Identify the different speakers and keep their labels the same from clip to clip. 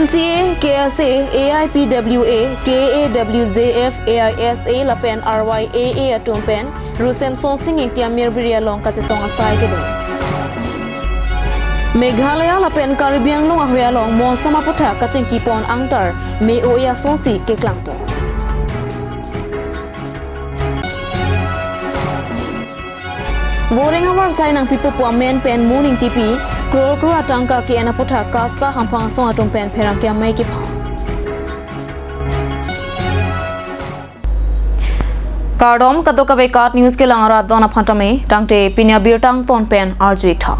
Speaker 1: KNCA, KSA, AIPWA, KAWJF, AISA, Lapen RYAA atumpen, Rusem Sonsing Tiam Mirbiria Long Katisong Asai Kedeng. Meghalaya Lapen Karibiang Long Ahoya Long Mo Samaputa Kacing Kipon Angtar, Me Oya Sonsi Keklangpo. Voring awar sai nang pipu pu amen pen morning TV kro atangka ki anaputa ka sa hampang song atung pen perang kya mai ki phang Kardom kadoka ve kat news ke langara dona phantame tangte pinya birtang ton pen arjui tha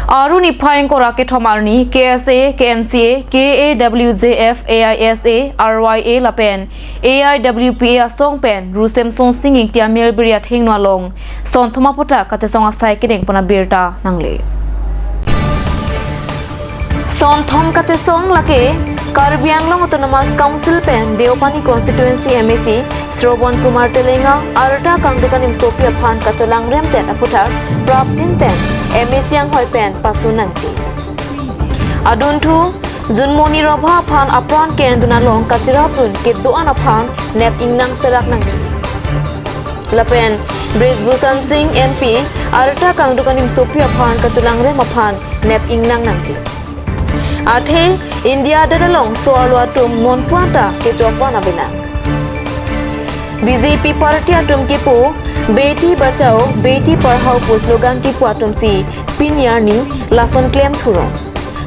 Speaker 1: Aruni phayeng ko raket homarni KSA KNCA KAWJF AISA RYA Lapen AIWPA Song Pen Rusem Song Singing Tia Melbiriat Hingno Long Ston Thomaputa Katesong Asai Kedeng Pona Birta Nangle Son Thom Katesong Lake Karibiang Long Autonomous Council Pen Deopani Constituency MAC Strobon Kumar Telenga Arta Kangdukanim Sopia Phan Kachalang Remten Aputar Praptin Pen MAC yang hoi pen pasunanci Aduntu Zunmoni Robha Phan Apran Ken Dunalong Kachirapun Keduan Aphan Nep Ingnang Serak Nangci Lapen Brisbusan Singh MP Arta Kangdukanim Sopia Phan Kachalang Rem Aphan Nep Ingnang Nangci Athe India Dadalong Soalwa Tum Mon Puanta Kejokwan Abina BJP Party Atum Kipu Beti Bachao Beti Parhao pu slogan ki puatum si pinyarni lason claim thurong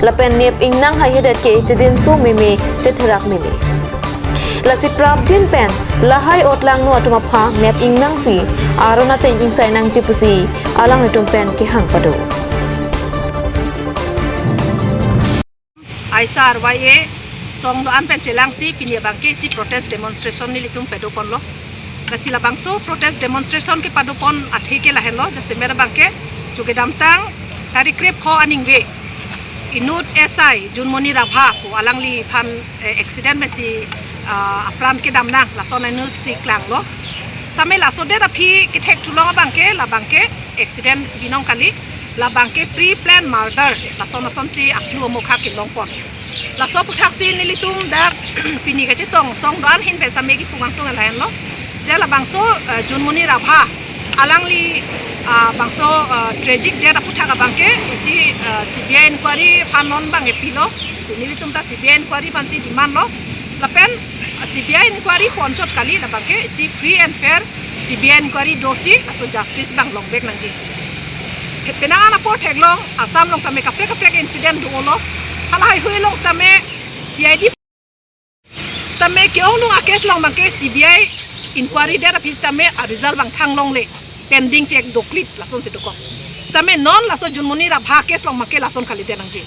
Speaker 1: lapen nep ingnang hayedat ke jedin so meme jetherak meme lasi prapjin pen lahai otlang nu atuma pha nep ingnang si arona te insai nang chipusi alang netum pen ki hang pado
Speaker 2: Aisar waye song do ampen chelang si pinya bangke si protest demonstration ni litum pedo konlo Kasila bangso protest demonstration ke padupon athe ke lahelo jase mera bangke chuke damtang tari krep kho aningwe inut SI Junmoni Rabha ko alangli phan accident mesi apran ke damna lason anu si klang lo tame laso de raphi ke thek tulong bangke la bangke accident binong kali la bangke pre plan murder lason si aklu mokha ke longpon laso puthak si nilitum dar pini ke tong song dan hin pe same ki pungang tung lahen lo Jala bangso Junmoni Rabha alangli bangso tragic dia puthak bangke si CBI inquiry panon bang epilo sinili tumta CBI inquiry pansi demand lo lapen CBI inquiry ponchot kali la bangke si free and fair CBI inquiry dosi aso justice bang long bek nangji penangan apo theglong asam long tame kapre incident duolo halai hui long tame CID tame kyo long akes long bangke CBI inquiry dera pistame a result bang thanglong le pending check doklit lason se dokok stame non laso Junmoni Rabha case long make lason khali denangji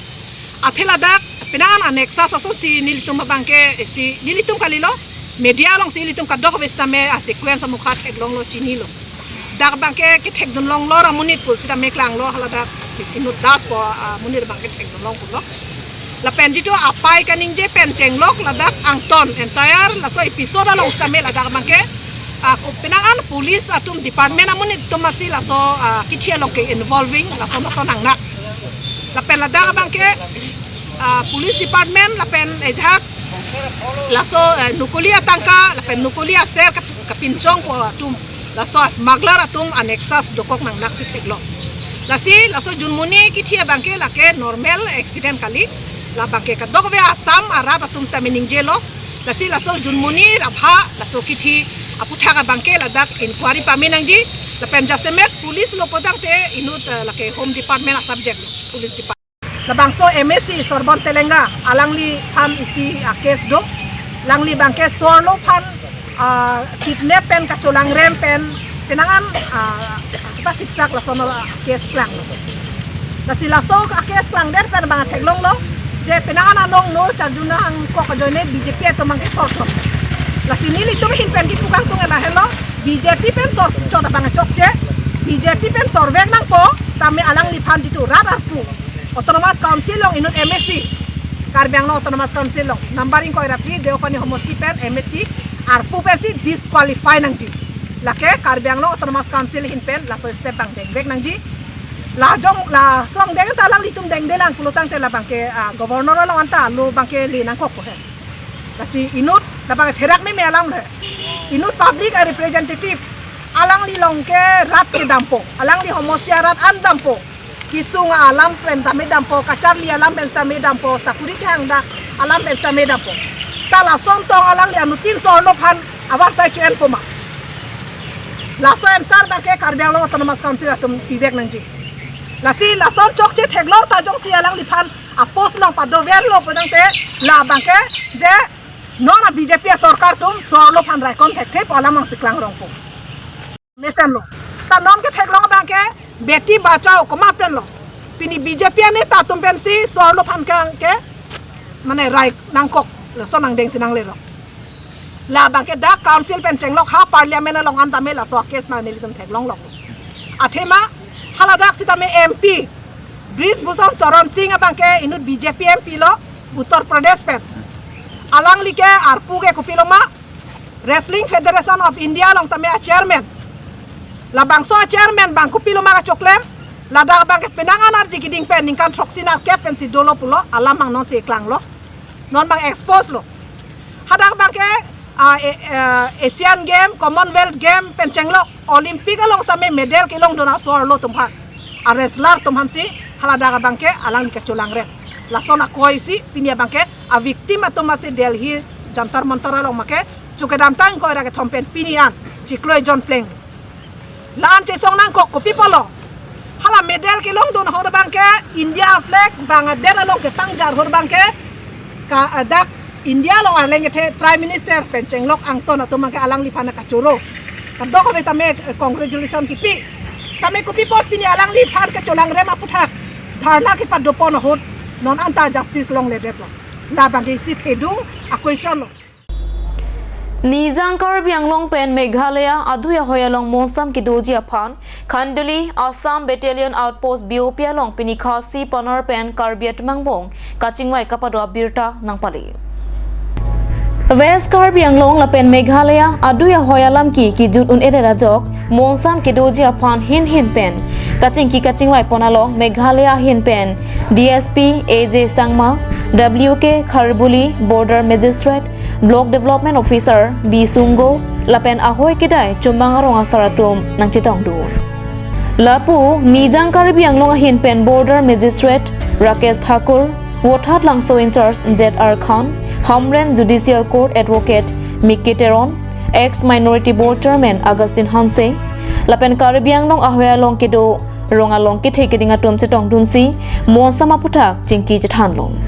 Speaker 2: athela dak penangan anexa saso si nilitum bangke si nilitum kali lo media long si nilitum kadok bestame a sequence mukha theglong lo chini lo dak bangke ke thegdun long lo ramunit pul sitame klang lo hala dak inut das po munir bangke thegdun long pul lo la pendito apai kaning je pen chenglok ladak angton entire laso episode la ustame ladak bangke ko penangan police atum department amun itu masih laso kithia lok involving laso nangnak la pen ladak bangke police department la pen ejhak laso nukulia tangka la pen nukulia ser kapincong ko atum laso smuggler atum anexas dokok nangnak sitlok laso Junmoni kithia bangke lake normal accident kali la bangke ka dogwe asam arat atum sta mening jelo lasi laso Junmoni Rabha laso kithi aputha ka bangke ladak inquiry paminangji la penjasemet police lo potang te inut lake home department subject police department la bangso MSC Sorbon Telenga alangli ham isi case do langli bangke sorlo phan kidnap pen kacolang rem pen penangan apa siksak laso case klang lasi laso case klang der pen bang theglong lo je penangan anong no chaduna ang ko kajone BJP to mangke sorto la sini litum hin pen ki tukang tung la hello BJP pen sor chota bang chokje BJP pen sorvek nang po tame alang li phan ditu radar pu autonomous council long inut MSC Karibiang no autonomous council long numbering ko irapi deopani homosti pen MSC arpu pen si disqualify nangji lake Karibiang no autonomous council hin pen la so step bang dek nangji la jong la song deng ta lang litum deng de lang pulutang te la bangke governor lang anta lo bangke li nang kok he la si inut la bangke therak me alang he inut public representative alang li long ke rat ke dampo alang li homostia rat an dampo kisung alam pen tame dampo kachar li alam pen tame dampo sakuri ke hangda alam pen tame dampo ta la song tong alang li anutin so lo phan awak sai chen poma la so en sar bangke karbiang lo autonomous council atum tivek nanji lasi lason chok che theglo ta jong si alang liphan apos long padover lo pedang te la bangke je non BJP sarkar tum sorlo phan rai kon thek thep alamang siklang rongpo mesen lo ta non ke theglo bangke beti bachao koma pen lo pini BJP ne ta tum pen si sorlo phan ke mane rai nangkok la sonang deng sinang le ro la bangke da council pen chenglok ha parliament long an ta me la so case ma ne litum theglong long athema haladak sitame MP Bris Bhusan Saran Singh abangke inut BJP MP lo Uttar Pradesh pen alang like arpu ke kupiloma Wrestling Federation of India long tame a chairman la bangso a chairman bang kupiloma ka choklem la da bangke penangan arji giding pen ningkan troksina ke pen si dolo pulo alamang non se klang lo non bang expose lo hadak bangke Asian Game, Commonwealth Game, Penchenglok, Olympic along same medal kilong dona soar lo tumha. A wrestler tumhan si haladaga bangke alang ke chulang re. La sona koi si pinia bangke a victim atumasi Delhi jantar mantar along make chuke damtang koi rage thompen pinian chikloi John Pleng. Lan che song nang kok kopi polo. Hala medal kilong dona hor bangke India flag Bangladesh along ke tangjar hor bangke ka adak India long arleng ke Prime Minister Penchenglok angton atau mangke alang lipana kacuro. Kadok kami tame congratulation kipi. Tame kopi pot pini alang lipan ke colang rema putak. Dharna ki padopon hot non anta justice long le deplo. La bagi si thedung question lo.
Speaker 1: Nizang Karbiang Long Pen Meghalaya Aduya Hoyalong Monsam ki doji aphan Khanduli Assam Battalion Outpost BOP Long Pinikhasi Panar Pen Karbiat Mangbong Kachingwai Kapadwa Birta Nangpali West Karbiang Long Lapen Meghalaya Aduya Hoyalam ki jut un ere rajok Monsam ki doji aphan hin pen Kachingwai Ponalong Meghalaya hin pen DSP AJ Sangma WK Kharbuli Border Magistrate Block Development Officer B Sungo Lapen Ahoy Kidai Chumbangarong Asaratum nang Chitong Du Lapu Nizang Karbiang Long hin pen Border Magistrate Rakesh Thakur Wothat Langso in charge ZR Khan Homeland Judicial Court Advocate Mickey Teron Ex-Minority Board Chairman Augustine Hanse Lapen Karbiang Long Ahoy Long Kido Ronga Long Kit Hekidinga Tum Chitong Dunsi Monsama Putak Chingki Chithan Long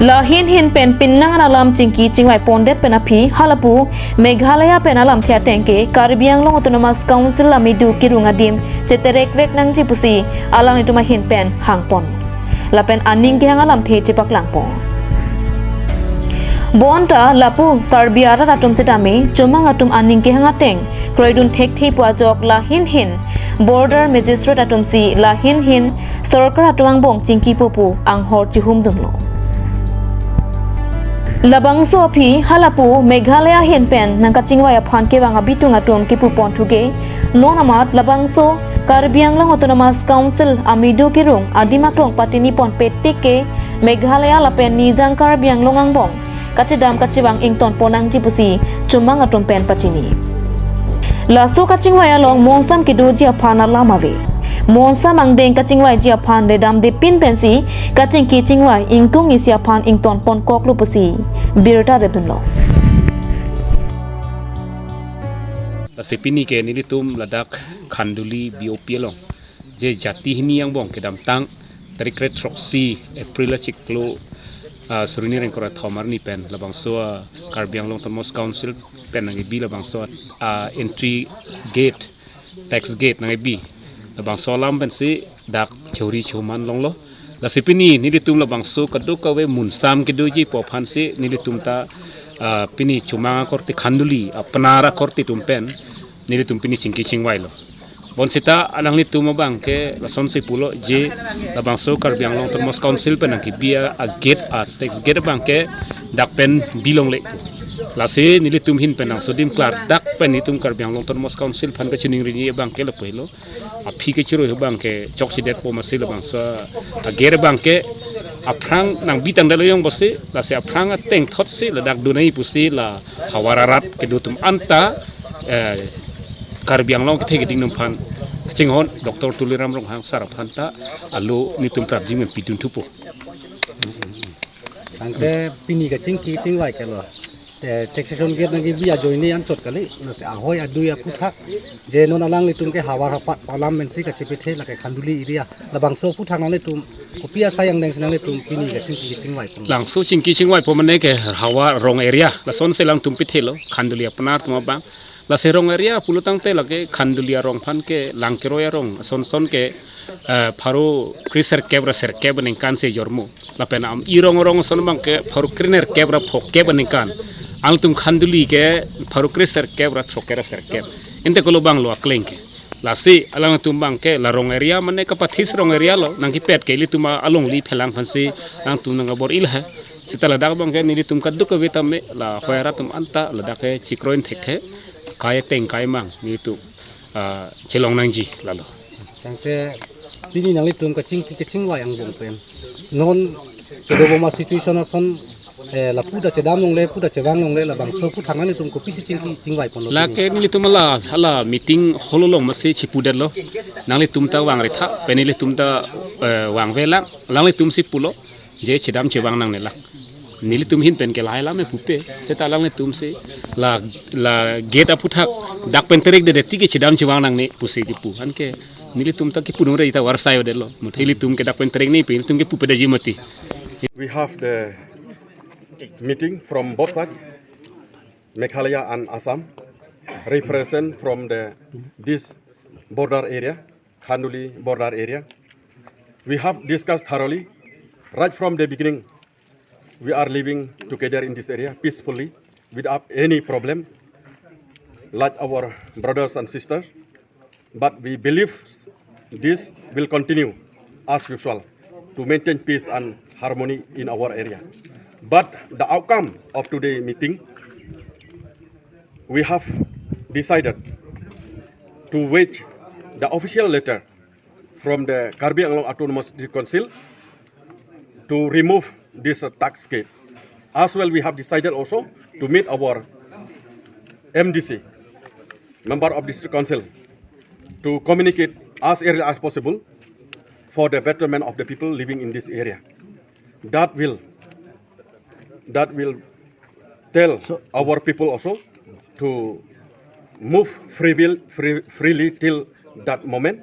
Speaker 1: La hin pen pinnang alam chingki chingwai pondet penapi halapu Meghalaya penalam thia tengke Karbiang Long Autonomous Council lamidu kirungadim cheterek vek nang jipusi alang ituma hin pen hangpon lapen aning ke hangalam the chipak langpo bonta lapu tarbiara atum setame chumang atum aning ke hangateng kroidun thek thei puajok la hin border magistrate atum si la hin sarkar atuang bong chingki popu ang hor chihum dunglo Labangso phi halapu Meghalaya hin pen nangkachingwai aphan ke wanga bitunga tum ki pupon thuge nonamat labangso Karbiang Long Autonomous Council amido kirung adimaklong patini pon petik ke Meghalaya lapen Nizang Karbiang Long angbong kachidam kachiwang ington ponang jipusi chumang atum pen pachini laso kachingwai along monsam ki doji aphan alamawe Monsa mangdeng kachingwai ji aphan redam de pin pensi kaching ki chingwai ingtung isi aphan ington pon kok lupusi birta redunlo
Speaker 3: Sepini ke nilitum ladak Khanduli BOP long je jati hini yang bong kedam tang trikret troksi April chiklo surini rengkora thomar ni pen labang so Karbiang Long Autonomous Council pen nang bi labang so entry gate tax gate nang bi labang so lam pen si dak chori chuman long lo la sepini nilitum labang so kaduk kawe munsam kedoji pophan si nilitum ta pini chuma korti Khanduli apnara korti tumpen nilitum pini chingki chingwai lo bon sita alang ni tuma bang ke lason se pulo je labang so Karbiang Long Autonomous Council pen ki bia a gate a tax gate bang ke dak pen bilong le lase nili tum hin penang so dim klar dak pen ni tum Karbiang Long Autonomous Council phan ka chining rini bang ke la pelo a phi ke chiro bang ke chok si dek po masil bang so a ger bang ke a phrang nang bitang dalo yong bose lase a phrang a teng thot se la dak dunai pusi la hawararat ke dutum anta Karbiang Long ke thege ding num phan chinghon Dr. Tuliram Rong Hang Sarap Hanta alo ni tum prap jing pitun thupo
Speaker 4: Angke pini ka cingki cingwai kelo. Taxation gate nangi biya joini an chot kali nase ahoy adu ya puthak je non alang litum ke hawar hapat parliament si ka chipethe la ke khanduli area labang so puthak nang litum kopia sayang deng senang litum pini ka cingki cingwai
Speaker 3: lang so cingki cingwai po mane ke hawa rong area la son se lang tum pithelo khanduli apnar tuma bang la se rong area pulutang te la ke khanduli rong phan ke lang ke roya rong son ke pharu kriser kebra ser kebning kan se jormo la pena am irong rong son bang ke pharu kriner kebra phok kebning kan ang tum khanduli ke pharu kriser kebra thokera ser keb inte ko lo bang lo aklengke la se alang tum bang ke la rong area mane ka pathis rong area lo nang ki pet ke li tuma along li phelang phan se nang tum nang bor il ha sitala dak bang ke ni tum kaddu ka vitame la khoera tum anta la dak ke chikroin thekhe kaya teng kaya mang ni tu chilong nangji lalo
Speaker 4: Angke pini nang litum ka cingki cingwai ang bong pen. Non kedo ma situation son la puda cedam nong le puda cewang nong le labang so puthak nang litum ko pisi cingki cingwai pon.
Speaker 3: la ke ni tum la hala meeting hololong mase chipudel lo nang le tum ta wang re tha pe ni le tum ta wang vela lang le tum si pulo je chedam chewang nang ne la nili tum hin pen ke lai la me pupe se ta lang le tum se la gate aputhak dak pen terek de ti ke chidam chiwang nang ne pusi di pu han ke nili tum ta ki punung re ita warsai de lo muthili tum ke dak pen terek ni pe tum ke pupe de jimati
Speaker 5: We have the meeting from both sides, Meghalaya and Assam, represent from this border area, Khanduli border area. We have discussed thoroughly, right from the beginning. We are living together in this area peacefully, without any problem, like our brothers and sisters. But we believe this will continue as usual to maintain peace and harmony in our area. But the outcome of today's meeting, we have decided to wait the official letter from the Karbiang Long Autonomous Council to remove this tax gate. As well, we have decided also to meet our MDC, member of district council, to communicate as early as possible for the betterment of the people living in this area. That will tell our people also to move freely till that moment,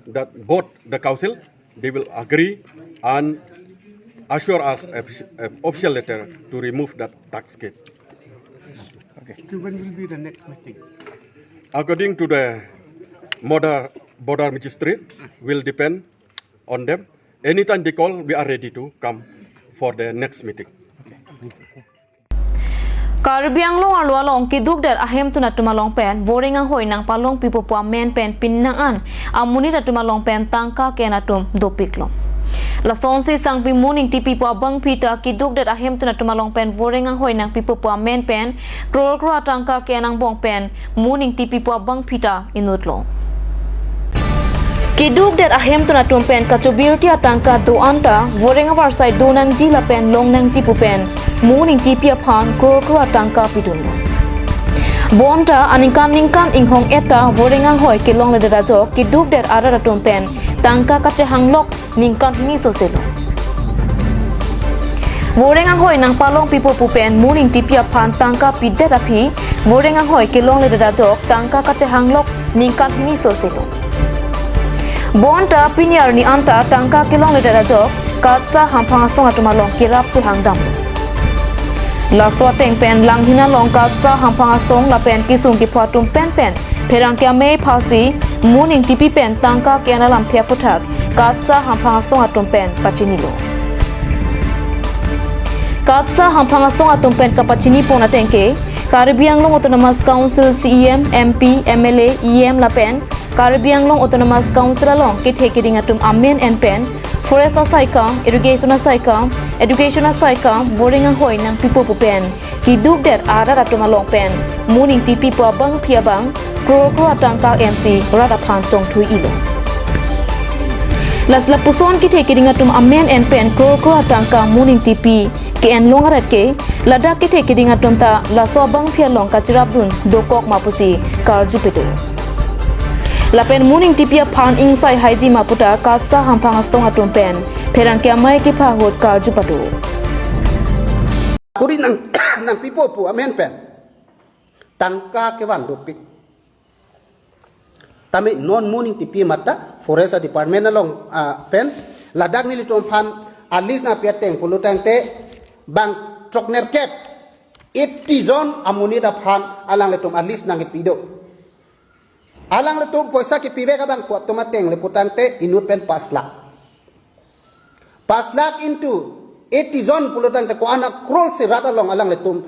Speaker 5: that both the council, they will agree and assure us an official letter to remove that tax gate.
Speaker 6: So when will be the next meeting?
Speaker 5: According to the border magistrate, will depend on them. Anytime they call, we are ready to come for the next meeting.
Speaker 1: Karbiang Long alwa long kiduk der ahem tu natuma long pen voring ang hoi nang palong pipo pua men pen pinnang an amuni natuma long pen tangka ke natum dopik long la sonsi sang pimuning ti pipo abang pita kiduk der ahem tu natuma long pen voring ang hoi nang pipo pua men pen kror kror tangka ke nang bong pen muning ti pipo abang pita inut long Kiduk der ahem tu natum pen kachubirti atangka do anta voring awar sai do nang ji la pen long nang ji pu pen muning ti pia phan kror kror atangka pidun bonta aningkan inghong eta voring ang hoi kilong le da jo kiduk der ara ratum pen tangka kache hanglok ningkan ni so selo voring ang hoi nang palong pipo pu pen muning ti pia phan tangka pidde api voring ang hoi kilong le da jo tangka kache hanglok ningkan ni so selo bonta pinyar ni anta tangka kilong le da jo katsa hampang song atuma long kirap che hangdam la swateng pen lang hina long katsa hampang song la pen kisung ki phatum pen pherang kya me phasi muning tipi pen tangka kena lam phya puthak katsa hampang song atum pen pachini lo katsa hampang song atum pen ka pachini pona tengke Karbiang Long Autonomous Council CEM MP MLA EM la pen Karbiang Long Autonomous Council along kit hekiring atum amen and pen forest saika, irrigation saika, education saika, boarding hoi nang pipo pupen, ki duk det ada ratuma long pen, morning TP po abang piabang, kro atangka MC rada pan tong thui ilo. Las la puson ki teke dingatum amen en pen kro atangka morning TP ke en longarat ke lada ki teke dingatum ta la so abang pia long ka chirabdun dokok mapusi kar jupito. Lapen morning TP pan insai haji maputa katsa hampang astong atum pen peran ke amai ki phahot kar jupato.
Speaker 6: Kuri nang pipo pu amen pen. Tangka ke wan dopik. Tami non morning TP mata forest department along pen ladak ni litom pan alis na piateng pulutang te bang trokner kep 80 zon amuni da pan alang litom alis nang pido. Alang litom poisa ki pive ka bang kuat tomateng leputang te inut pen 5 lakh. 5 lakh into 80 zon pulutang te ko anak krol si rata long alang litom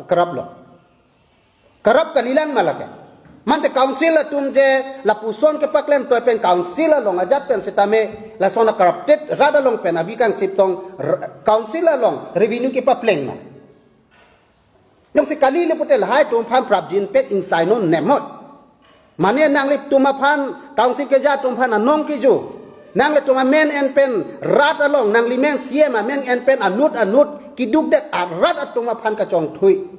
Speaker 6: karap lo. Karap kalilang malaka. Mante council atum je la puson ke paklem to pen council long ajat pen setame la sona corrupted rada long pen avikang siptong council long revenue ke papleng ma yang sekali le putel hai tum phan prabjin pet inside non nemot mane nang lip tuma phan council ke ja tum phan anong ki ju nang le tuma men en pen rada long nang limen siema men en pen anut ki duk det rada tuma phan ka chong thui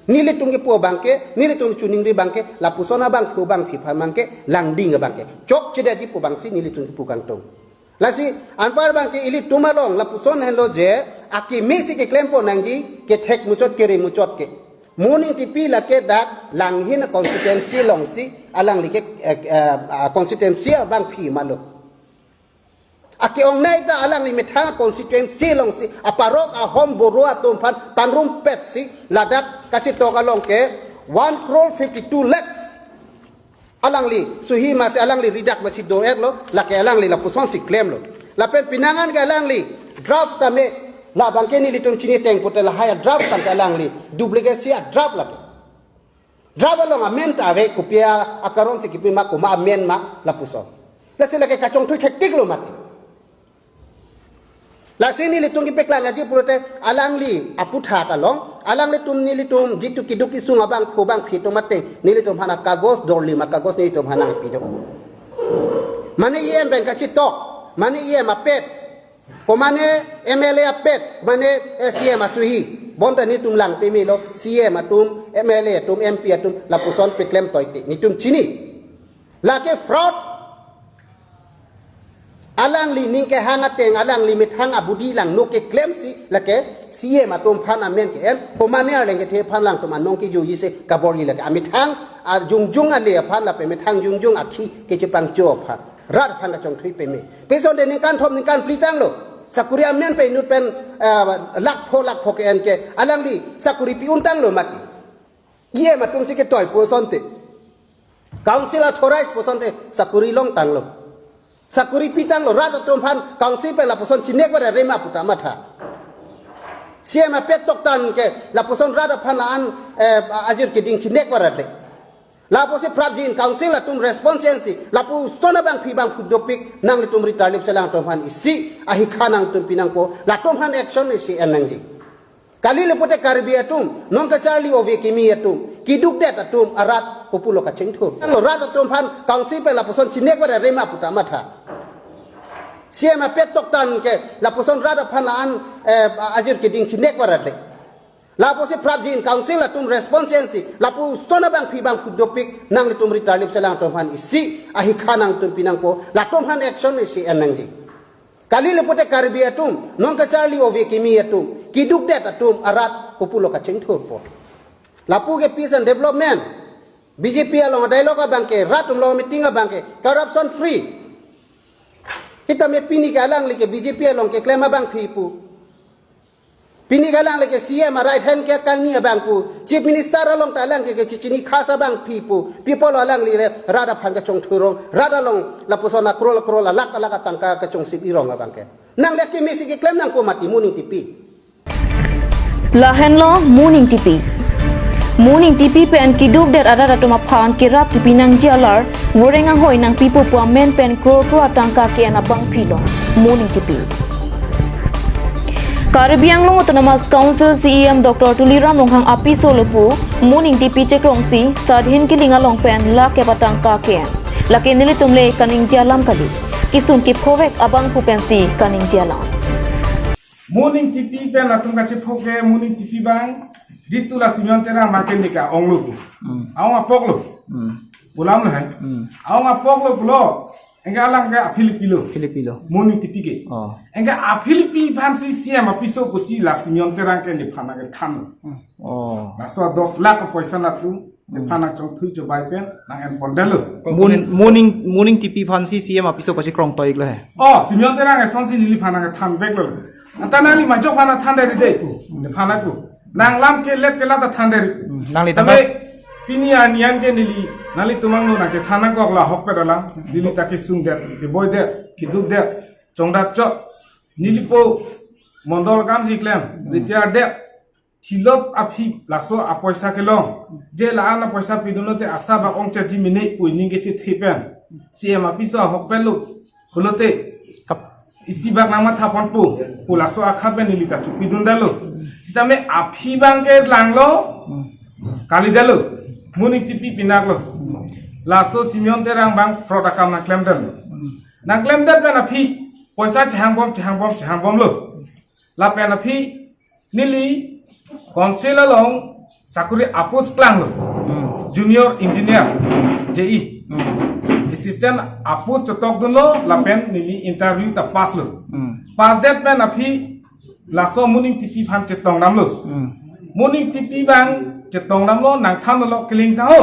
Speaker 6: nili tungge po bangke nili tung chuning ri bangke la pusona bang pu bang phi bangke langding bangke chok chede ji po bangsi nili tung pu kang tong lasi anpar bangke ili tumalong la puson hello je aki mesi ke klempo nangji ke thek muchot ke ri muchot ke morning TP la ke dak langhin constituency long si alang li ke constituency bang phi malo aki ong nai da alang li metha constituency long si aparok a hom boru atom pan panrum pet si ladak kachi to kalong ke 1 crore 52 lakhs alang li suhi mas alang li ridak masi do ek lo la ke alang li la puson si claim lo la pen pinangan ke alang li draft tame la bangke ni litum chini teng potel haya draft kan alang li duplicate a draft la ke draft lo amen ta ve kopia akaron si kipi ma ko ma amen ma la puson la se la ke kachong thu thektik lo mati la sini litung ki pekla ngaji purote alang li aputha kalong alang li tum ni litum jitu kiduki sunga bang ko bang phito mate ni litum hana kagos dorli ma kagos ni litum hana pido mane yem ben ka chito mane yem apet ko mane MLA apet mane SCM asuhi bonda ni tum lang pemi lo CM atum MLA tum MP atum la puson peklem toite ni tum chini la ke fraud alang li ning ke hanga teng alang limit hang abudi lang no ke claim si la ke sie ma tom phan amen ke en ko mane leng ke the phan lang to manong ki ju yise kabori la amit hang a jung ale phan la pe mit hang jung akhi ke chepang cho phan rat phan ka chong thui pe me pe son de ning kan thom ning kan pritang lo sakuri amen pe nut pen lak pho ke en ke alang li sakuri pi untang lo mati ye ma tum si ke toy po son te council authorize po son te sakuri long tang lo sakuri pitang lo rata tumpan council pe la puson chinek wa rema puta matha siema petok tan ke la puson rata phanan ajir ke ding chinek wa rate la posi prabjin council la tum responsibility la pu sona bang phi bang dopik nang tum ritalip selang tumpan isi ahi khanang tum pinang ko la tumpan action isi enangji kali le pote karbi atum non ka charli ove kimi atum kiduk det atum arat populo ka chengthu lo rata tumpan council pe la puson chinek wa rema puta matha siema petok tan ke la puson rada phanan ajir ke ding chinek warate la posi prabjin council la tum responsibility la pu sona bang phi bang dopik nang tum ritalip selang tum han isi ahi khanang tum pinang ko la tum han action isi enangji kali le pote karbi atum non ka charli ove kimi atum kiduk det atum arat populo ka chengthu po la pu ke peace and development BJP along dialogue bangke ratum lo meeting bangke corruption free kita me pini galang like BJP along ke claim bang pipu pini galang like CM right hand ke kang ni bang pu chief minister along talang ke chichini khasa bang pipu people along li rada phang ka chong thurong rada long la posona krol lak tangka ka chong sip irong bang ke nang le ke mesi ke claim nang ko mati morning TP
Speaker 1: La henlo morning TP Morning TP pen kiduk der ada ratu mapan kirap kipinang jalar vorengang hoi nang pipo puamen pen kro tangka ke anabang pilo. Morning TP. Caribbean Long Autonomous Council CEM Dr. Tuliram Longhang Api Solopu Morning TP cekrongsi sadhin kilinga long pen la ke patangka ke. Laki nili tumle kaning jalam kali. Isun ki phowek abang pupensi kaning jalam.
Speaker 7: Morning TP pen atum kache phoke morning TP bang ditula sinyon tera makin nika onglu awang apok lo pulam lo hai awang apok lo pulo enga alang ka Filipino morning TP ke enga a Filipi fansi siam apiso kusi la sinyon tera ke ni phana ke tham la so 10 lakh paisa na tu ni phana chong thui jo bai pen na en pondelo
Speaker 8: morning TP fancy CM apiso pasi krong toik lo hai
Speaker 7: sinyon tera ke sonsi ni phana ke tham bek lo antanali ma jo phana tham de ni phana ku nang lam ke let ke lata thander
Speaker 8: nang li
Speaker 7: tabe pinia nian ke nili nali tumang no na ke thana ko la hok pe dalam nili ta ke sung der ke boy der ki duk der chongda cho nili po mondol kam jiklem ritia der thilop api laso a paisa ke long je la ana paisa pidunote asa ba ong chaji mine ko ning ke chi thepen CM apiso hok pe lu kulote isi bak nama thapon pu laso akha pe nili ta chu pidundalo Tame api bangke langlo kali dalo munik tipi pinaklo laso Simeon terang bang fraud akam na claim dan pen api poisa chahang bom lo la pen api nili konsela long sakuri apus klang lo junior engineer JE assistant apus totok dun lo la pen nili interview ta pass lo pass that pen api laso morning TP pan cetong nam lo morning TP bang cetong nam lo nang tham lo keling sa ho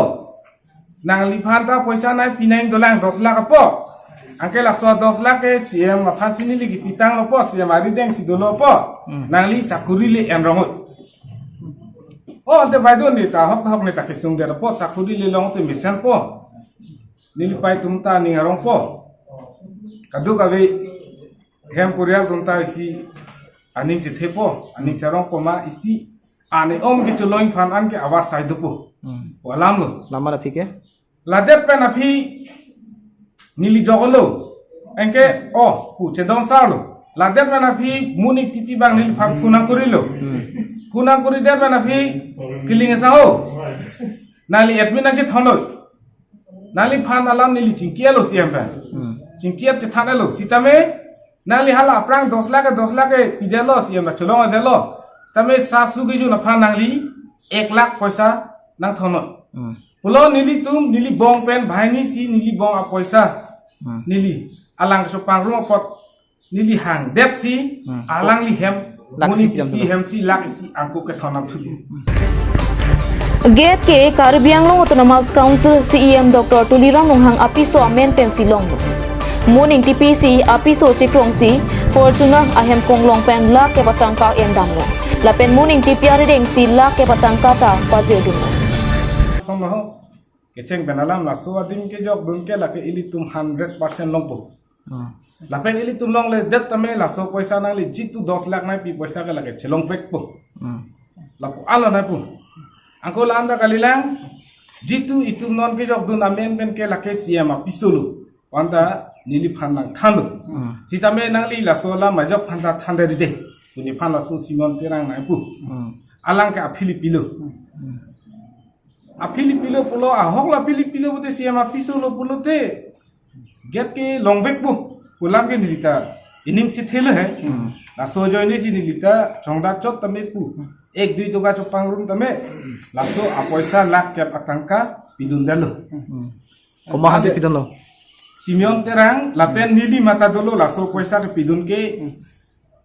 Speaker 7: nang lipan ta poisa nai pinang dolang 10 lakh apo angke laso 10 lakh ke CM pan sini lagi pitang lo po CM ari deng si dolo po nang li sakuri li en rongot te baido ni ta hok ni ta kesung der po sakuri li long te misen po nili pai tumta ni ngarong po kadu kabe hem purial tumta isi aning che thepo aning charong poma isi ane om ke choloing phan an ke awar sai dupo walam lo
Speaker 8: lama da phike
Speaker 7: ladet pen api nili jogolo enke pu chedong sarlo ladet pen api munik TP bang nili phan punang kurilo punang kuri der pen api kiling sa ho nali admin an che thonoi nali phan alam nili chingkielo siam pen chingkiat che thanelo sitame nali hala aprang 10 lakh pidelo siam na cholong adelo tame sasu gi ju na phan nangli 1 lakh paisa nang thono pulo nili tum nili bong pen bhaini si nili bong a paisa nili alang so pangro pot nili hang det si alang li hem muni pi hem si lak si angku ke thonam thu
Speaker 1: Gate ke Caribbean Long Autonomous Council CEM Dr. Tuliram Longhang Apiso amen pensilong. Morning TPC apiso cekrongsi Fortuna ahem konglong pen la ke batangka endamlo la pen morning TPR deng si la ke batangka ta pajedum
Speaker 7: somaho kecheng benalam la so adim ke jok dun ke la ke ilitum 100% longpo la pen ilitum long le det tame la so paisa nang le jitu 10 lakh nai pi paisa ke la ke chelong pek po la po ala nai po angko la anda kalilang jitu itum non ke jok dun amen pen ke la ke CM apisolo wanda nili phanang thanu sitame nangli la sola majok phanta thandari de kuni phan la su Simon terang nai pu alang ka Filipino pulo a hok la Filipino bote siama pisolo pulo te get ke longvek pu pulam ke nilita ining chi thelo hai la so joine si nilita chongda chot tame pu 1-2 toka chopang room tame la so a paisa lak ke atangka pidundalo
Speaker 8: komahan se pidon lo
Speaker 7: Simeon terang lapen nili mata dolo laso paisa ke pidun ke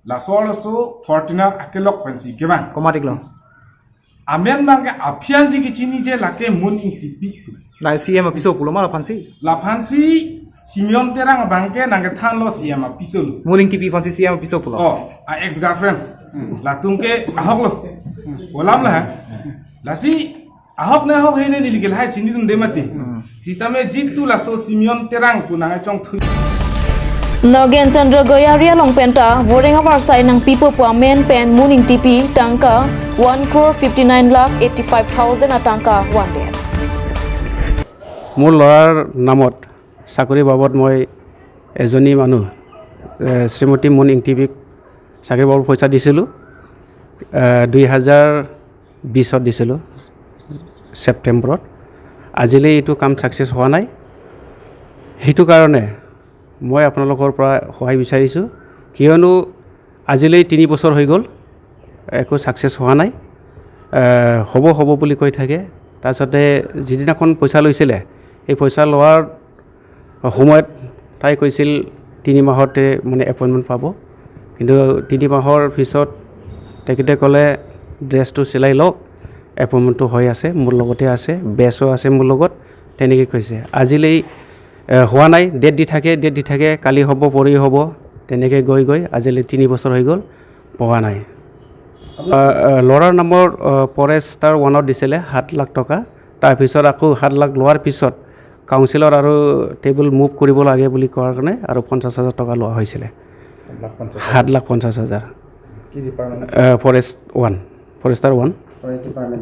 Speaker 7: laso Fortuner akelok pensi ke bang
Speaker 8: komatik lo
Speaker 7: amen bang ke apian si ke chini je lake morning TP
Speaker 8: na CM apiso pulo ma
Speaker 7: la phansi Simeon terang bang ke nang ke than lo CM apiso lo
Speaker 8: morning TP fancy CM apiso pulo
Speaker 7: a ex girlfriend la tungke ahok lo olam la la si ahok na hok hene nili ke lai chini dum demati sistame jitu la so Simeon terang punang chong thu
Speaker 1: Nogen Chandra Goyaria Longpenta, voting of our sign ng people po men pen mooning TP, tangka 1,59,85,000 at tangka 1 day.
Speaker 9: মোৰ ল'ৰাৰ নামত চাকৰি বাবদ মই এজনী মানুহ শ্ৰীমতী মুনিং টিভিক চাকৰি বাবদ পইচা দিছিলোঁ 2020 দিছিলোঁ ছেপ্টেম্বৰত আজিলৈ এইটো কাম ছাকচেছ হোৱা নাই সেইটো কাৰণে মই আপোনালোকৰ পৰা সহায় বিচাৰিছোঁ কিয়নো আজিলৈ 3 বছৰ হৈ গ'ল একো ছাকচেছ হোৱা নাই হ'ব বুলি কৈ থাকে তাৰপিছতে যিদিনাখন পইচা লৈছিলে এই পইচা লোৱাৰ সময়ত তাই কৈছিল 3 মাহতে মানে এপইণ্টমেণ্ট পাব কিন্তু 3 মাহৰ পিছত তেখেতে ক'লে ড্ৰেছটো চিলাই লওক এপইণ্টমেণ্টটো হৈ আছে মোৰ লগতে আছে বেছো আছে মোৰ লগত তেনেকৈ কৈছে আজিলৈ হোৱা নাই ডেট দি থাকে কালি হ'ব পৰি হ'ব তেনেকৈ গৈ আজিলৈ 3 বছৰ হৈ গ'ল পোৱা নাই ল'ৰাৰ নামৰ ফৰেষ্টাৰ 1ত দিছিলে 7 লাখ টকা তাৰপিছত আকৌ 7 লাখ লোৱাৰ পিছত কাউন্সিলৰ আৰু টেবুল মুভ কৰিব লাগে বুলি কোৱাৰ কাৰণে আৰু 50,000 টকা লোৱা হৈছিলে 7,50,000 ফৰেষ্টাৰ 1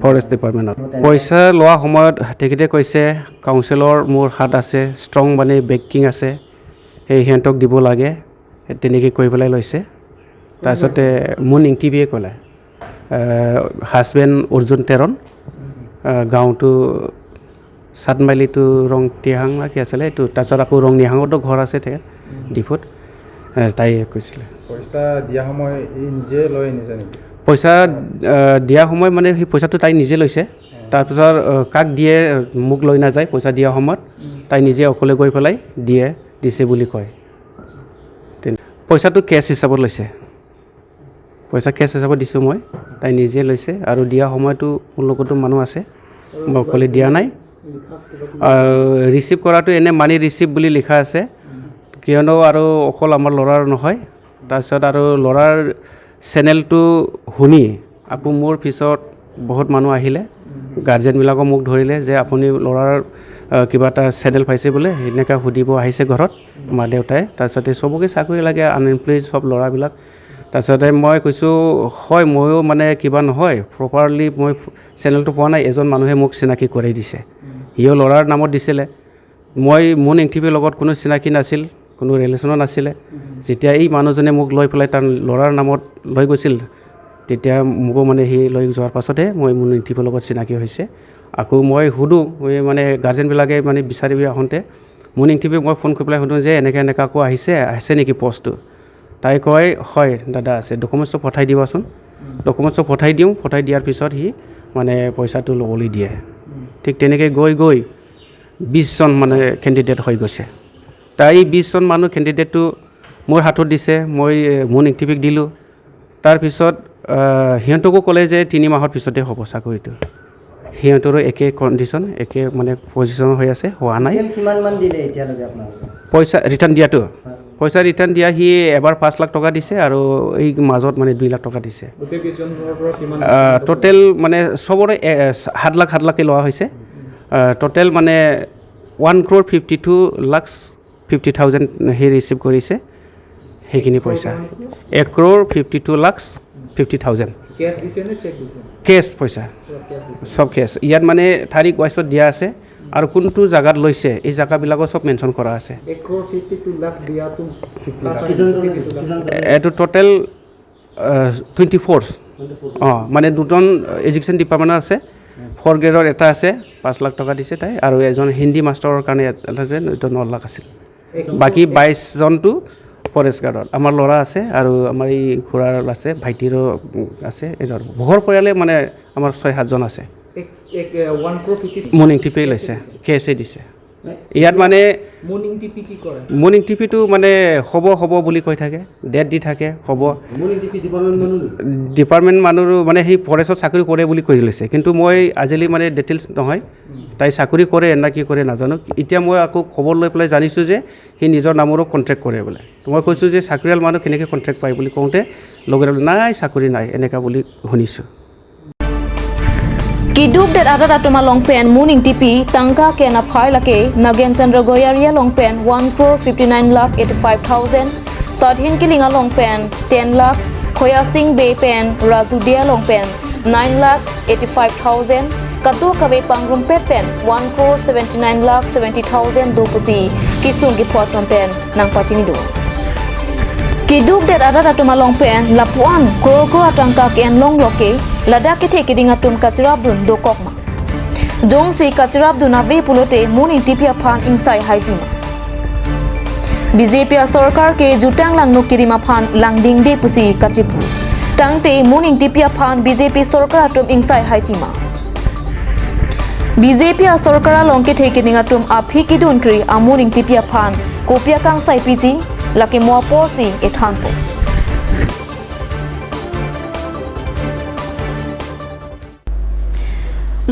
Speaker 9: ফৰেষ্ট ডিপাৰ্টমেণ্টত পইচা লোৱা সময়ত তেখেতে কৈছে কাউন্সিলৰ মোৰ হাত আছে ষ্ট্ৰং মানে বেকিং আছে সেই সিহঁতক দিব লাগে তেনেকৈ কৈ পেলাই লৈছে তাৰপিছতে মুনিং টিভিয়ে ক'লে হাজবেণ্ড অৰ্জুন তেৰণ গাঁৱটো সাতমাইলিটো ৰংটিহাং কি আছিলে এইটো তাৰপিছত আকৌ ৰংনিহাঙতো ঘৰ আছে তেখেত ডিফুত তাই কৈছিলে
Speaker 8: পইচা দিয়া সময় নিজে লৈ নিজে নেকি
Speaker 9: পইচা দিয়া সময় মানে সেই পইচাটো তাই নিজে লৈছে তাৰপিছত কাক দিয়ে মোক লৈ নাযায় পইচা দিয়া সময়ত তাই নিজে অকলে গৈ পেলাই দিছে বুলি কয় পইচাটো কেছ হিচাপত লৈছে পইচা কেছ হিচাপত দিছোঁ মই তাই নিজে লৈছে আৰু দিয়া সময়টো মোৰ লগতো মানুহ আছে মই অকলে দিয়া নাই ৰিচিভ কৰাটো এনে মানি ৰিচিভ বুলি লিখা আছে কিয়নো আৰু অকল আমাৰ ল'ৰাৰ নহয় তাৰপিছত আৰু ল'ৰাৰ চেনেলটো শুনি আকৌ মোৰ পিছত বহুত মানুহ আহিলে গাৰ্জেনবিলাকক মোক ধৰিলে যে আপুনি ল'ৰাৰ কিবা এটা চেনেল পাইছে বোলে এনেকৈ সুধিব আহিছে ঘৰত মা দেউতাই তাৰপিছতে চবকে চাকৰি লাগে আনএমপ্লয়ড চব ল'ৰাবিলাক তাৰপিছতে মই কৈছোঁ হয় ময়ো মানে কিবা নহয় প্ৰপাৰলি মই চেনেলটো পোৱা নাই এজন মানুহে মোক চিনাকি কৰি দিছে সিও ল'ৰাৰ নামত দিছিলে মই মুনিং টিভিৰ লগত কোনো চিনাকি নাছিল কোনো ৰিলেশ্যনো নাছিলে যেতিয়া এই মানুহজনে মোক লৈ পেলাই তাৰ ল'ৰাৰ নামত লৈ গৈছিল তেতিয়া মোকো মানে সি লৈ যোৱাৰ পাছতহে মই মুনিং টিভিৰ লগত চিনাকি হৈছে আকৌ মই সুধোঁ মানে গাৰ্জেনবিলাকে মানে বিচাৰি আহোঁতে মুনিং টিভি মই ফোন কৰি পেলাই সুধোঁ যে এনেকৈ আকৌ আহিছে নেকি পষ্টটো তাই কয় হয় দাদা আছে ডকুমেণ্টছটো পঠাই দিবাচোন ডকুমেণ্টছটো পঠাই দিয়াৰ পিছত সি মানে পইচাটো ল'বলৈ দিয়ে ঠিক তেনেকৈ গৈ 20জন মানে কেণ্ডিডেট হৈ গৈছে তাই 20জন মানুহ কেণ্ডিডেটটো মোৰ হাতত দিছে মই মুনিং টিভিক দিলোঁ তাৰপিছত সিহঁতকো ক'লে যে 3 মাহৰ পিছতে হ'ব চাকৰিটো সিহঁতৰো একে কণ্ডিশ্যন একে মানে পজিশ্যন হৈ আছে হোৱা নাই
Speaker 4: কিমানমান দিলে এতিয়ালৈকে আপোনালোকে
Speaker 9: পইচা ৰিটাৰ্ণ দিয়াটো পইচা ৰিটাৰ্ণ দিয়া সি এবাৰ 5 লাখ টকা দিছে আৰু এই মাজত মানে 2 লাখ টকা দিছে টোটেল মানে চবৰে 7 লাখকৈ লোৱা হৈছে টোটেল মানে 1,52,50,000 সি ৰিচিভ কৰিছে সেইখিনি পইচা 1,52,50,000 কেছ পইচা চব কেছ ইয়াত মানে তাৰিখ ৱাইজত দিয়া আছে আৰু কোনটো জাগাত লৈছে এই জাগাবিলাকো চব মেনশ্যন কৰা আছে এইটো টোটেল 24 মানে 2জন এডুকেশ্যন ডিপাৰ্টমেণ্টৰ আছে 4 গ্ৰেডৰ এটা আছে 5 লাখ টকা দিছে তাই আৰু এজন হিন্দী মাষ্টৰৰ কাৰণে এটা 9 লাখ আছিল বাকী 22জনটো ফৰেষ্ট গাৰ্ডত আমাৰ ল'ৰা আছে আৰু আমাৰ এই খুৰাৰ আছে ভাইটিৰো আছে এইধৰ ঘৰ পৰিয়ালে মানে আমাৰ 6-7জন আছে মুনিং টিপি লৈছে কেছে দিছে ইয়াত মানে মুনিং টিপিটো মানে হ'ব বুলি কৈ থাকে ডেট দি থাকে হ'ব ডিপাৰ্টমেণ্ট মানুহ মানে সেই ফৰেষ্টত চাকৰি কৰে বুলি কৈ লৈছে কিন্তু মই আজিলৈ মানে ডিটেইলছ নহয় তাই চাকৰি কৰে না কি কৰে নাজানো এতিয়া মই আকৌ খবৰ লৈ পেলাই জানিছোঁ যে সি নিজৰ নামৰো কণ্ট্ৰেক্ট কৰে বোলে মই কৈছোঁ যে চাকৰিয়াল মানুহ কেনেকৈ কণ্ট্ৰেক্ট পায় বুলি কওঁতে লগে নাই চাকৰি নাই এনেকুৱা বুলি শুনিছোঁ
Speaker 1: Kiduk dat ada datuma longpen muning tipi tangka kena phai lake Nagen Chandra Goyaria longpen 1,59,85,000 Sadhin Kilinga longpen 10 lakh Khoya Singh Bay pen Rajudia longpen 9,85,000 Katu Kawe Pangrum pen 1,79,70,000 dupusi Kisung Gipot longpen nang pachinido Kiduk dat ada datuma longpen lapuan kro atangka ken long loke Lada ke theke dinga tum kachurab dun do kokma jong si kachurab dun ave pulote muning tipia phan insai haijima BJP sarkar ke jutang lang nokirima phan langding de pusi kachipu tangte muning tipia phan BJP sarkar tum insai haijima BJP sarkar longke theke dinga tum aphi kidun kri amuning tipia phan kopia kang sai piji lake moapor si ethanpo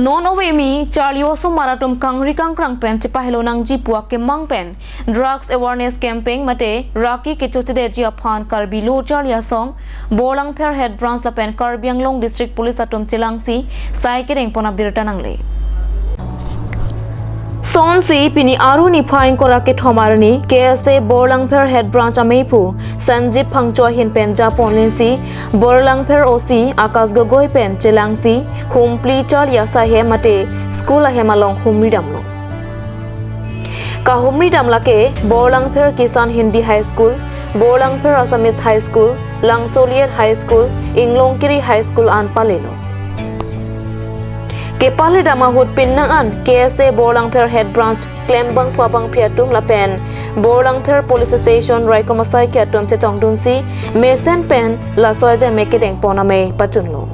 Speaker 1: Non awemi Charlioso Maratum Kangri Kangkrang pen Chipahilo nang Jipua ke Mangpen Drugs Awareness Campaign mate Raki ke Chotide Jiaphan Karbilo Charlia Song Bolang Pher Head Branch la pen Karbiang Long District Police atum Chilangsi Sai Kereng Pona Birta nangle Sonsi pini aru ni phaing kora ke thomarni KSA Borlang Pher Head Branch Amepu Sanjip Phangchoi hin pen Japonlensi Borlang Pher OC Akas Gogoi pen Chelangsi Humpli Charlia Sahe mate School Hemalong Humri Damlo Ka Humri Damlake Borlang Pher Kisan Hindi High School Borlang Pher Assamese High School Langsoliet High School Inglongkiri High School an palelo Kepale damahut pinnangan KSA Borlang Pher Head Branch Klembang Pabang Piatum Lapen Borlang Pher Police Station Raikomasai Kiatum Chetong Dunsi Mesen Pen La Soja Mekedeng Poname Pachunlo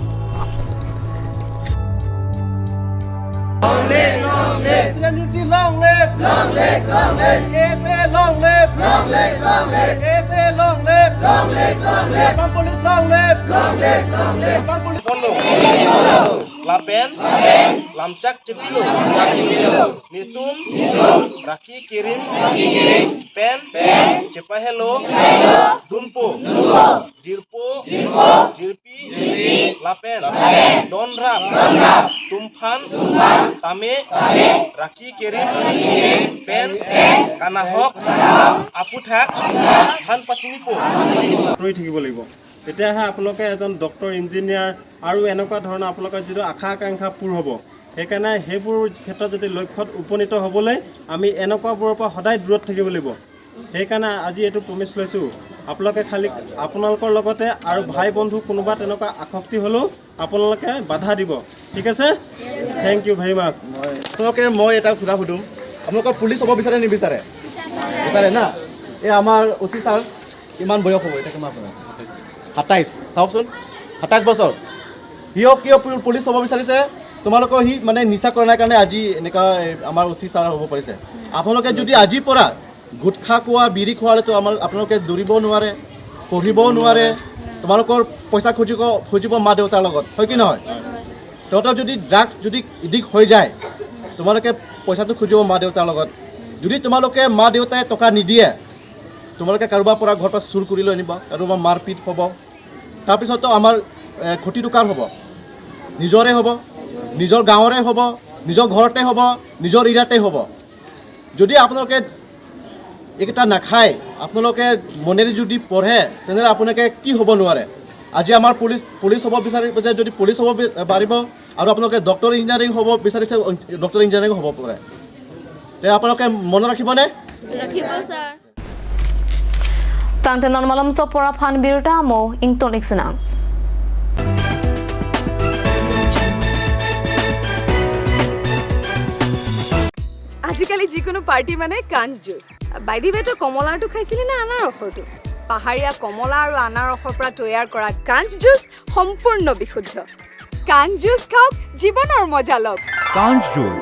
Speaker 10: Long live, long live. Unity, long live, long live, long live. KSA, long live, long live, long live. KSA, long live, long live, long live. Assam Police, long live, long live, long live. Assam Police. Bondo, Lapen, Lamcak Cepilo, Nitum, Raki Kirim, Pen, Cepahelo, Dumpo, Jirpo, Jirpi, Lapen, Donrap, Tumpan, Tame, Raki Kirim, Pen, Kanahok, Aputhak, Han Pachinipo.
Speaker 11: ৰৈ থাকিব লাগিব তেতিয়াহে আপোনালোকে এজন doctor engineer আৰু এনেকুৱা ধৰণৰ আপোনালোকৰ যিটো আশা আকাংক্ষা পূৰ হ'ব সেইকাৰণে সেইবোৰ ক্ষেত্ৰত যদি লক্ষ্যত উপনীত হ'বলৈ আমি এনেকুৱাবোৰৰ পৰা সদায় দূৰত থাকিব লাগিব সেইকাৰণে আজি এইটো প্ৰমিছ লৈছোঁ আপোনালোকে খালি আপোনালোকৰ লগতে আৰু ভাই বন্ধু কোনোবা তেনেকুৱা আসক্তি হ'লেও আপোনালোকে বাধা দিব ঠিক আছে থেংক ইউ ভেৰি মাছ
Speaker 10: আপোনালোকে মই এটা সুধা সুধোঁ আপোনালোকৰ পুলিচ হ'ব বিচাৰে নিবিচাৰে বিচাৰে না এই আমাৰ অচি ছাৰ কিমান বয়স হ'ব এতিয়া কিমান আপোনাৰ 27 চাওকচোন 27 বছৰ কিয় পুলিচ হ'ব বিচাৰিছে তোমালোকৰ সি মানে নিচা কৰা নাই কাৰণে আজি এনেকুৱা আমাৰ অচি ছাৰ হ'ব পাৰিছে আপোনালোকে যদি আজিৰ পৰা গুটখা খোৱা বিড়ি খোৱালেতো আপোনালোকে দৌৰিব নোৱাৰে পঢ়িব নোৱাৰে তোমালোকৰ পইচা খুজিব মা দেউতাৰ লগত হয় কি নহয় তহঁতৰ যদি ড্ৰাগছ যদি ইডিক হৈ যায় তোমালোকে পইচাটো খুজিব মা দেউতাৰ লগত যদি তোমালোকে মা দেউতাই টকা নিদিয়ে তোমালোকে কাৰোবাৰ পৰা ঘৰৰ পৰা চুৰ কৰি লৈ আনিব কাৰোবাৰ মাৰপিট হ'ব তাৰপিছতো আমাৰ ক্ষতিটো কাৰ হ'ব নিজৰে হ'ব নিজৰ গাঁৱৰে হ'ব নিজৰ ঘৰতে হ'ব নিজৰ এৰিয়াতে হ'ব যদি আপোনালোকে এইকেইটা নাখায় আপোনালোকে মনেৰে যদি পঢ়ে তেনেহ'লে আপোনালোকে কি হ'ব নোৱাৰে আজি আমাৰ পুলিচ হ'ব বিচাৰিছে যদি পুলিচ হ'ব পাৰিব আৰু আপোনালোকে ডক্টৰ ইঞ্জিনিয়াৰিং হ'ব বিচাৰিছে ডক্টৰ ইঞ্জিনিয়াৰিং হ'ব পাৰে তে আপোনালোকে মনত ৰাখিবনে
Speaker 1: ৰাখিব sir Tangte non malam so pora phan birta mo ington iksenang
Speaker 12: আজিকালি যিকোনো পাৰ্টি মানে কাঞ্জ জুচ বাই দি বেটো কমলাটো খাইছিলি না আনাৰ ৰসটো পাহাৰীয়া কমলা আৰু আনাৰ ৰসৰ পৰা তৈয়াৰ কৰা কাঞ্জ জুচ সম্পূৰ্ণ বিশুদ্ধ কাঞ্জ জুচ খাওক জীৱনৰ মজা লওক
Speaker 13: কাঞ্জ জুচ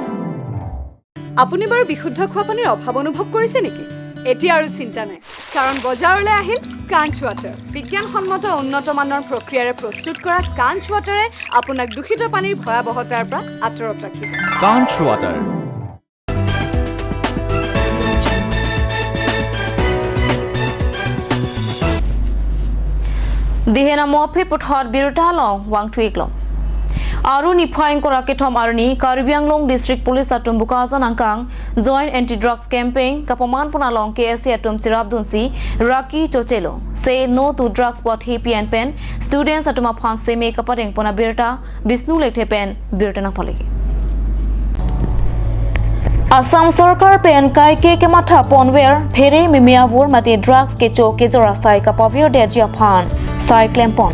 Speaker 12: আপুনি বাৰু বিশুদ্ধ খোৱা পানীৰ অভাৱ অনুভৱ কৰিছে নেকি এতিয়া আৰু চিন্তা নাই কাৰণ বজাৰলৈ আহিল কাঞ্জ ৱাটাৰ বিজ্ঞানসন্মত উন্নত মানৰ প্ৰক্ৰিয়াৰে প্ৰস্তুত কৰা কাঞ্জ ৱাটাৰে আপোনাক দূষিত পানীৰ ভয়াৱহতাৰ পৰা আঁতৰত ৰাখিব
Speaker 13: কাঞ্জ water
Speaker 1: Dihena mope puthot birta long wang tweak long Aru niphang korake thom arni Karbi Anglong District Police atum bukasan angkang Joint Anti-Drugs Campaign kapaman punalong KSC atum Chirap Dunsi Raki Chochelo say no to drugs but happy and pen students atum aphan seme kapareng pona birta Bisnu lekhe pen birta na pale Assam Sarkar pen kai ke matha ponwer phere mimiavur mati drugs ke cho ke jora sai kapavir de japhan sai claim pon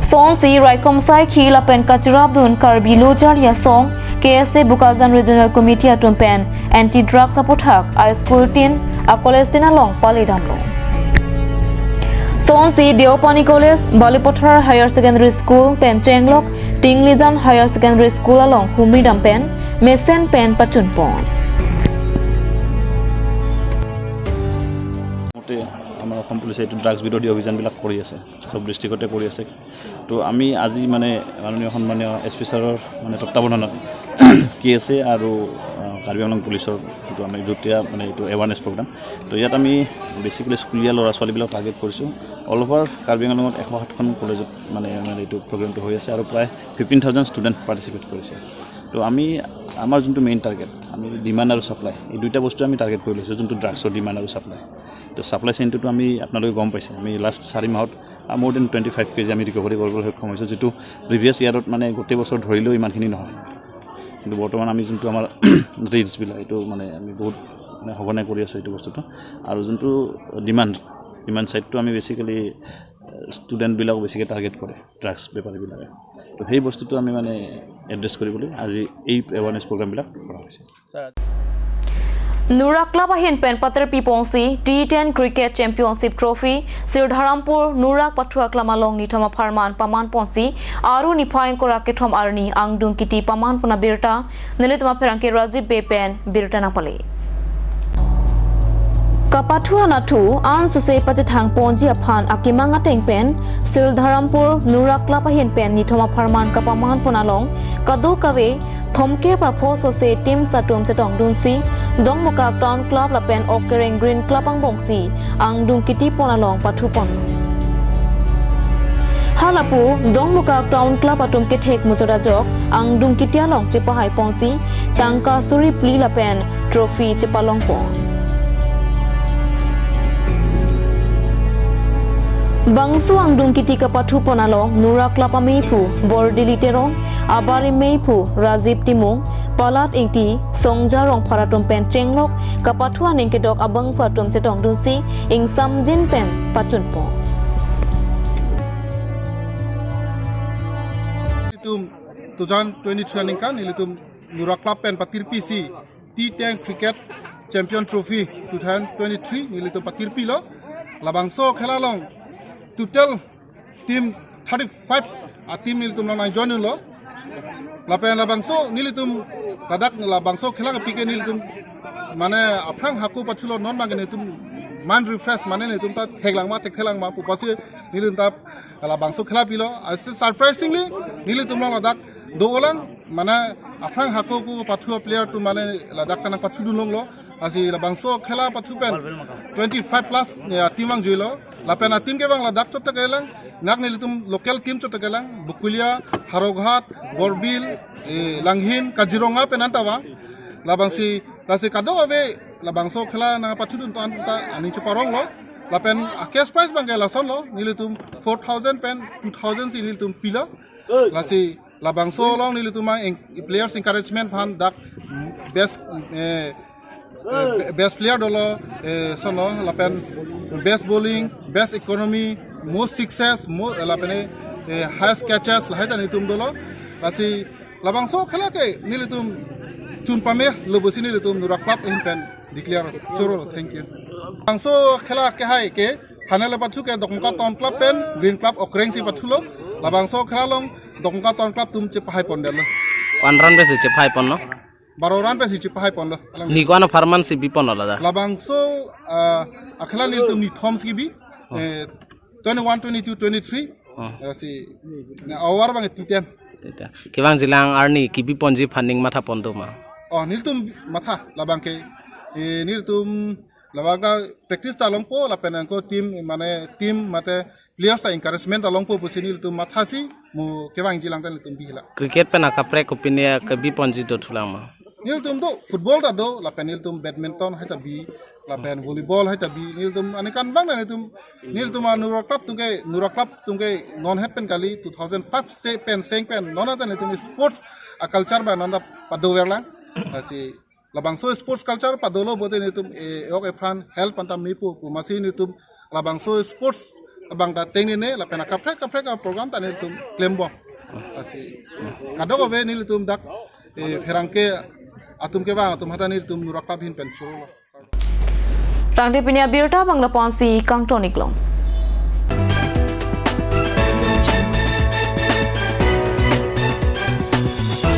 Speaker 1: Sonsi Raikom Sai Khila Pen Kachirabdun Karbi Lojar Yasong KSA Bukazan Regional Committee atum pen anti-drug support hak I school tin a college tin along palidamlo Sonsi Deopani College Balipothar Higher Secondary School pen Chenglok Tinglijan Higher Secondary School along Humidam pen Mesen pen Pachunpon
Speaker 14: আমাৰ অসম পুলিচে এইটো drugs বিৰোধী অভিযানবিলাক কৰি আছে সব ডিষ্ট্ৰিক্টতে কৰি আছে তো আমি আজি মানে মাননীয় সন্মানীয় SP ছাৰৰ মানে তত্ত্বাৱধানত KSA আৰু কাৰ্বি আংলং পুলিচৰ এইটো আমি দুটা মানে এইটো এৱাৰনেছ প্ৰগ্ৰাম তো ইয়াত আমি বেছিকেলি স্কুলীয়া ল'ৰা ছোৱালীবিলাক টাৰ্গেট কৰিছোঁ অল অভাৰ কাৰ্বি আংলঙত 108খন কলেজত মানে এইটো প্ৰগ্ৰামটো হৈ আছে আৰু প্ৰায় 15,000 ষ্টুডেণ্ট পাৰ্টিচিপেট কৰিছে তো আমি আমাৰ যোনটো মেইন টাৰ্গেট আমি ডিমাণ্ড আৰু ছাপ্লাই এই দুইটা বস্তু আমি টাৰ্গেট কৰি লৈছোঁ যোনটো ড্ৰাগছৰ ডিমাণ্ড আৰু ছাপ্লাই তো ছাপ্লাই চেইনটো আমি আপোনালোকে গম পাইছে আমি লাষ্ট 4 মাহত মোৰ দেন 25 কেজি আমি ৰিকভাৰী কৰিবলৈ সক্ষম হৈছোঁ যেটো প্ৰিভিয়াছ ইয়াৰত মানে গোটেই বছৰ ধৰিলেও ইমানখিনি নহয় কিন্তু বৰ্তমান আমি যোনটো আমাৰ ৰিলছবিলাক এইটো মানে আমি বহুত মানে সঘনাই কৰি আছোঁ এইটো বস্তুটো আৰু যোনটো ডিমাণ্ড সাইডটো আমি বেছিকেলি ষ্টুডেণ্টবিলাক বেছিকৈ টাৰ্গেট কৰে ড্ৰাগছ বেপাৰীবিলাকে তো সেই বস্তুটো আমি মানে এড্ৰেছ কৰিবলৈ আজি এই এৱাৰনেছ প্ৰগ্ৰামবিলাক কৰা হৈছে
Speaker 1: Nurak Club ahin pen Patra Piponsi T10 Cricket Championship Trophy Sirdharampur Nurak Pathua Klamalong ni thoma Farman Paman Ponsi Aru niphang korake thom arni angdung kiti Paman puna birta nilituma pherangke Rajiv Bepen birta na pale Kapathua natu an suse pachithang ponji aphan akimanga tengpen Sirdharampur Nurak Club ahin pen ni thoma Farman kapaman punalong kadu kawe thomke prapho sose team satum chetong dunsi dongmuka town club lapen okering green club ang bongsi ang dungkiti ponalong pathupon halapu dongmuka town club atum ke thek mujoda jok ang dungkitia long chepahai ponsi tangka suri pli lapen trophy chepalong pon Bangsu ang dungkiti kapathu ponalong Nurak Club ameipu Bordili terong abari meipu Rajiv Timung Palat ingti Songja rong paratum pen Chenglok kapathu anengke dok abang patum chetong dunsi ing samjin pen pachunpo
Speaker 15: Itum 2023 ningkan ilitum Nurak Club pen patirpi si T10 Cricket Champion Trophy 2023 ilitum patirpi lo labangso khelalong total team 35 team nilitum lang join lo lapen labangso nilitum ladak labangso khela pike nilitum mane aprang haku pachulo non mangene nilitum mind refresh mane nilitum ta theglang ma theglang ma pupasi nilitum ta labangso khela pilo surprisingly nilitum lang ladak dolang mane aprang haku ku pachu player tu mane ladak kana pachu dulong lo asi labangso khela pachu pen 25 plus team ang joilo lapen team ke bang ladak chot kelang nak nilitum local team chot kelang bukulia haroghat gorbil langhin kajironga penantawa labangsi lasi kado ave labangso khela na pathudun to anta ani chuparong lo lapen cash prize bang la son lo nilitum 4000 pen 2000 si nilitum pila lasi labangso long nilitum players encouragement fan dak best player dolo sono lapen best bowling best economy most success lapene highest catches lahita nitum dolo lasi labangso khela ke nilitum chunpame lobosi nilitum Nurak Club in pen declare choro thank you labangso khela ke hai ke hanale pachu ke dokka town club pen green club okreng si pathulo labangso khela long dokka town club tum che pahai pondel
Speaker 16: Panran besi che phai pon no
Speaker 15: 12 ran pe si che pahai pon
Speaker 16: ni ko ana farman si bi pon la
Speaker 15: labangso akhela nilitum ni thoms ki bi 21 22 23 si awar bang titen
Speaker 16: kibang jilang arni kibi ponji funding matha pondo ma
Speaker 15: niltum matha labangke niltum labaga practice talong po lapen ko team mane team mate players ta encouragement along po pusi nil tum mathasi mu kewang jilang tan tum bihla
Speaker 16: cricket pe nakapre kopinia kebi ponji do thulama
Speaker 15: nil tum do football ta do la penil tum badminton hai ta bi la pen volleyball hai ta bi nil tum anikan bang na nil tum nura club tum ke non het pen kali 2005 se pen seng pen nona ta tum sports a culture ba nanda pado verla asi labangso sports culture padolo bote ni tum ok efran help antam mi pu masi ni tum labangso sports abang da teng ni ne la pena kapre ka program ta ni tum klembo asi kadoko ve ni tum dak ferangke atum ke ba atum hata ni tum nurakap hin pen chulo
Speaker 1: Tang te pinia birta bangla ponsi kang tonik long.